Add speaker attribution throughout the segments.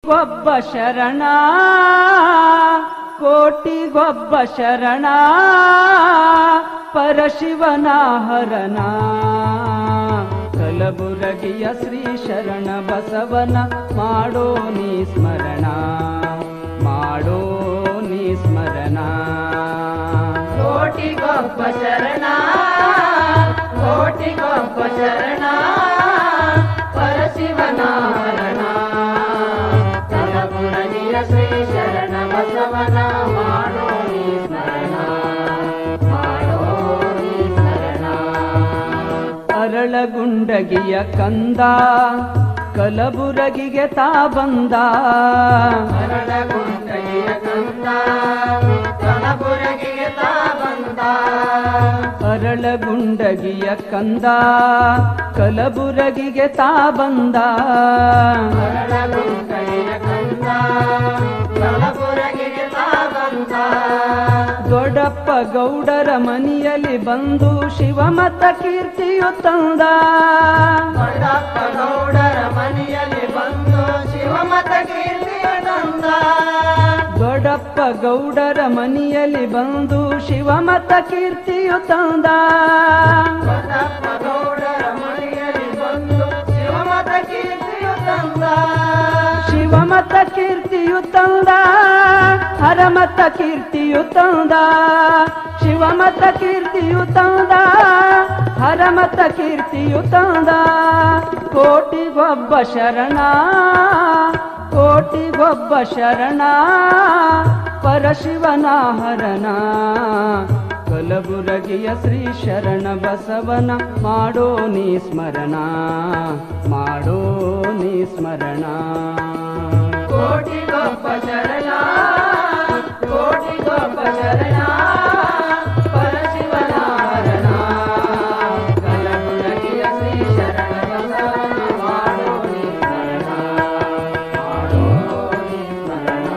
Speaker 1: ಗೊಬ್ಬ ಶರಣ ಕೋಟಿಗೊಬ್ಬ ಶರಣ ಪರಶಿವನ ಹರಣ ಕಲಬುರಗಿಯ ಶ್ರೀ ಶರಣ ಬಸವನ ಮಾಡೋ ನೀ ಸ್ಮರಣ ಮಾಡೋ ನೀ ಸ್ಮರಣ
Speaker 2: ಕೋಟಿಗೊಬ್ಬ ಶರಣ ಕೋಟಿಗೊಬ್ಬ ಶರಣ ಪರಶಿವನ ಹರಣ ಕಲಬುರಗಿಯ ಶ್ರೀ ಶರಣ ಬಸವನ ಮಾಡೋ ನೀ ಸ್ಮರಣ ಮಾಡೋ ನೀ ಸ್ಮರಣ
Speaker 1: ಅರಳಗುಂಡಗಿಯ ಕಂದ ಕಲಬುರಗಿಗೆ ತಾ ಬಂದ
Speaker 2: ಅರಳಗುಂಡಗಿಯ ಕಂದ ಕಲಬುರಗಿಗೆ ತಾ ಬಂದ
Speaker 1: ಅರಳಗುಂಡಗಿಯ ಕಂದ ಕಲಬುರಗಿಗೆ ತಾ ಬಂದ
Speaker 2: ಅರಳಗುಂಡಗಿಯ ಕಂದ ಕಲಬುರಗಿಗೆ ತಾ ಬಂದ
Speaker 1: ದೊಡ್ಡಪ್ಪ ಗೌಡರ ಮನೆಯಲ್ಲಿ ಬಂದು ಶಿವಮತ ಕೀರ್ತಿಯು ತಂದ
Speaker 2: ದೊಡ್ಡಪ್ಪ ಗೌಡರ ಮನೆಯಲ್ಲಿ ಬಂದು ಶಿವಮತ ಕೀರ್ತಿಯ ತಂದ
Speaker 1: ದೊಡ್ಡಪ್ಪ ಗೌಡರ ಮನೆಯಲ್ಲಿ ಬಂದು ಶಿವಮತ ಕೀರ್ತಿಯು ತಂದ
Speaker 2: ದೊಡ್ಡಪ್ಪ ಗೌಡರ ಮನೆಯಲ್ಲಿ ಬಂದು ಶಿವಮತ ಕೀರ್ತಿಯ ತಂದ
Speaker 1: ಶಿವಮತ ಕೀರ್ತಿಯು ತಂದ ಹರಮತ ಕೀರ್ತಿಯು ತಂದ ಶಿವಮತ ಕೀರ್ತಿಯು ತಂದ ಹರಮತ ಕೀರ್ತಿಯು ತಂದ ಕೋಟಿಗೊಬ್ಬ ಶರಣ ಕೋಟಿಗೊಬ್ಬ ಶರಣ ಪರಶಿವನ ಹರಣ ಕಲಬುರಗಿಯ ಶ್ರೀ ಶರಣ ಬಸವನ ಮಾಡೋ ನೀ ಸ್ಮರಣ ಮಾಡೋ ನೀ ಸ್ಮರಣ
Speaker 2: ಕೋಟಿಗೊಬ್ಬ ಶರಣ ಕೋಟಿಗೊಬ್ಬ ಶರಣ ಪರಶಿವನ ಹರಣ ಕಲಬುರಗಿಯ ಶ್ರೀ ಶರಣ ಬಸವನ ಮಾಡೋ ನೀ ಸ್ಮರಣ ಮಾಡೋ ನೀ ಸ್ಮರಣ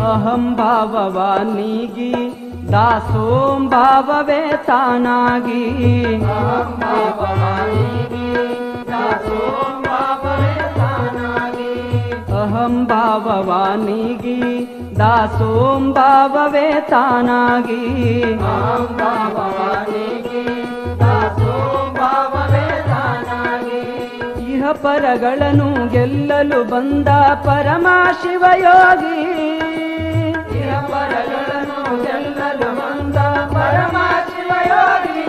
Speaker 1: ಅಹಂ ಭಾವವಾನಿಗಿ ದಾಸೋಂ ಭಾವವೇ ತಾನಾಗಿ
Speaker 2: ಅಹಂ ಭಾವವಾನಿಗಿ ದಾಸೋಂ ಭಾವವೇ ತಾನಾಗಿ
Speaker 1: ಅಹಂ ಭಾವವಾನಿಗಿ ದಾಸೋಂ ಭಾವವೇ ತಾನಾಗಿ
Speaker 2: ಅಹಂ ಭಾವವಾನಿಗಿ ದಾಸೋಂ ಭಾವವೇ ತಾನಾಗಿ
Speaker 1: ಇಹ ಪರಗಳನ್ನು ಗೆಲ್ಲಲು ಬಂದ ಪರಮ ಶಿವಯೋಗಿ
Speaker 2: ಇಹ ಪರಗಳನ್ನು ಗೆಲ್ಲಲು ಬಂದ ಪರಮ ಶಿವಯೋಗಿ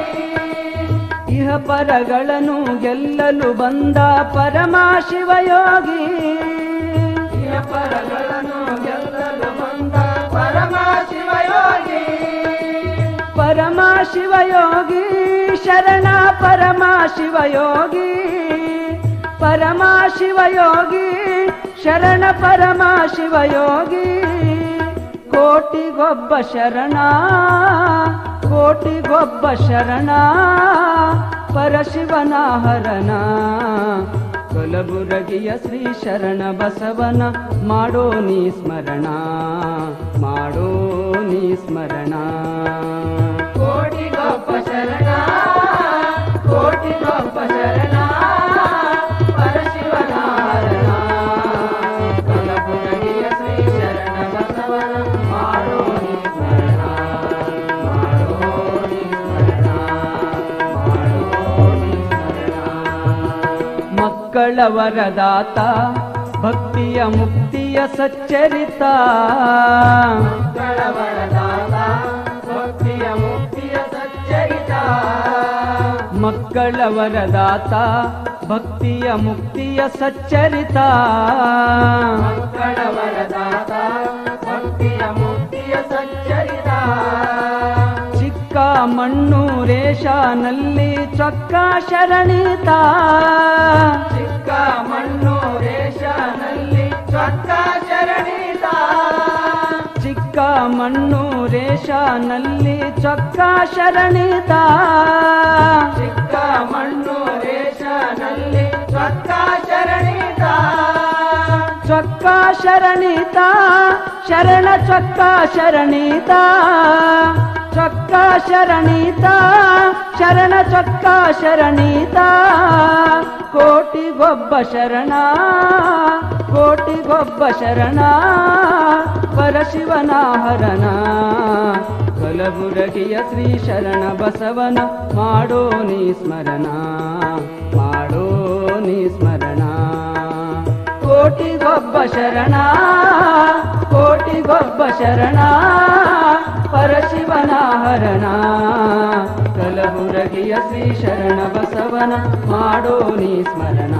Speaker 1: ಇಹ ಪರಗಳನ್ನು ಗೆಲ್ಲಲು ಬಂದ ಪರಮ ಶಿವಯೋಗಿ
Speaker 2: ಇಹ ಪರಗಳನ್ನು ಗೆಲ್ಲಲು ಬಂದ ಪರಮ ಶಿವಯೋಗಿ
Speaker 1: ಪರಮ ಶಿವಯೋಗಿ ಶರಣ ಪರಮ ಶಿವಯೋಗಿ ಪರಮ ಶಿವಯೋಗಿ ಶರಣ ಪರಮ ಶಿವಯೋಗಿ ಕೋಟಿಗೊಬ್ಬ ಶರಣ ಕೋಟಿಗೊಬ್ಬ ಶರಣ ಪರಶಿವನ ಹರಣ ಕಲಬುರಗಿಯ ಶ್ರೀ ಶರಣ ಬಸವನ ಮಾಡೋ ನೀ ಸ್ಮರಣ ಮಾಡೋ ನೀ ಸ್ಮರಣ
Speaker 2: ಕೋಟಿಗೊಬ್ಬ ಶರಣ ಕೋಟಿಗೊಬ್ಬ ಶರಣ ಪರಶಿವನ ಹರಣ ಕಲಬುರಗಿಯ ಶ್ರೀ ಶರಣ ಬಸವನ ಮಾಡೋ ನೀ ಸ್ಮರಣ ಮಾಡೋ ನೀ ಸ್ಮರಣ ಮಾಡೋ ನೀ ಸ್ಮರಣ
Speaker 1: ಮಕ್ಕಳ ವರದಾತ ಭಕ್ತಿಯ ಮುಕ್ತಿಯ ಸಚ್ಚರಿತ
Speaker 2: ಮಕ್ಕಳ ವರದಾತ ಭಕ್ತಿಯ ಮುಕ್ತಿಯ ಸಚ್ಚರಿತ
Speaker 1: ಮಕ್ಕಳ ವರದಾತ ಭಕ್ತಿಯ ಮುಕ್ತಿಯ ಸಚ್ಚರಿತ
Speaker 2: ಮಕ್ಕಳ ವರದಾತ ಭಕ್ತಿಯ ಮುಕ್ತಿಯ ಸಚ್ಚರಿತ
Speaker 1: ಚಿಕ್ಕ ಮಣ್ಣೂರೇಶನಲ್ಲಿ ಚೊಕ್ಕ ಶರಣಿತ
Speaker 2: ಚಿಕ್ಕ ಮಣ್ಣೂರೇಶನಲ್ಲಿ ಚೊಕ್ಕ ಶರಣಿತ
Speaker 1: ಚಿಕ್ಕ ಮಣ್ಣೂರೇಶನಲ್ಲಿ ಚೊಕ್ಕ ಶರಣಿತ
Speaker 2: ಚಿಕ್ಕ ಮಣ್ಣೂರೇಶನಲ್ಲಿ ಚೊಕ್ಕ ಶರಣಿತ
Speaker 1: ಚೊಕ್ಕ ಶರಣಿತ ಶರಣ ಚೊಕ್ಕ ಶರಣಿತ ಚೊಕ್ಕ ಶರಣಿತ ಶರಣ ಚೊಕ್ಕ ಶರಣಿತ ಕೋಟಿಗೊಬ್ಬ ಶರಣ ಕೋಟಿಗೊಬ್ಬ ಶರಣ ಪರಶಿವನ ಹರಣ ಕಲಬುರಗಿಯ ಶ್ರೀ ಶರಣ ಬಸವನ ಮಾಡೋ ನೀ ಸ್ಮರಣ ಮಾಡೋ ನೀ ಸ್ಮರಣ ಕೋಟಿಗೊಬ್ಬ ಶರಣ ಕೋಟಿಗೊಬ್ಬ ಶರಣ ಪರಶಿವನ ಹರಣ ಕಲಬುರಗಿಯ ಶ್ರೀ ಶರಣ ಬಸವನ ಮಾಡೋ ನೀ ಸ್ಮರಣ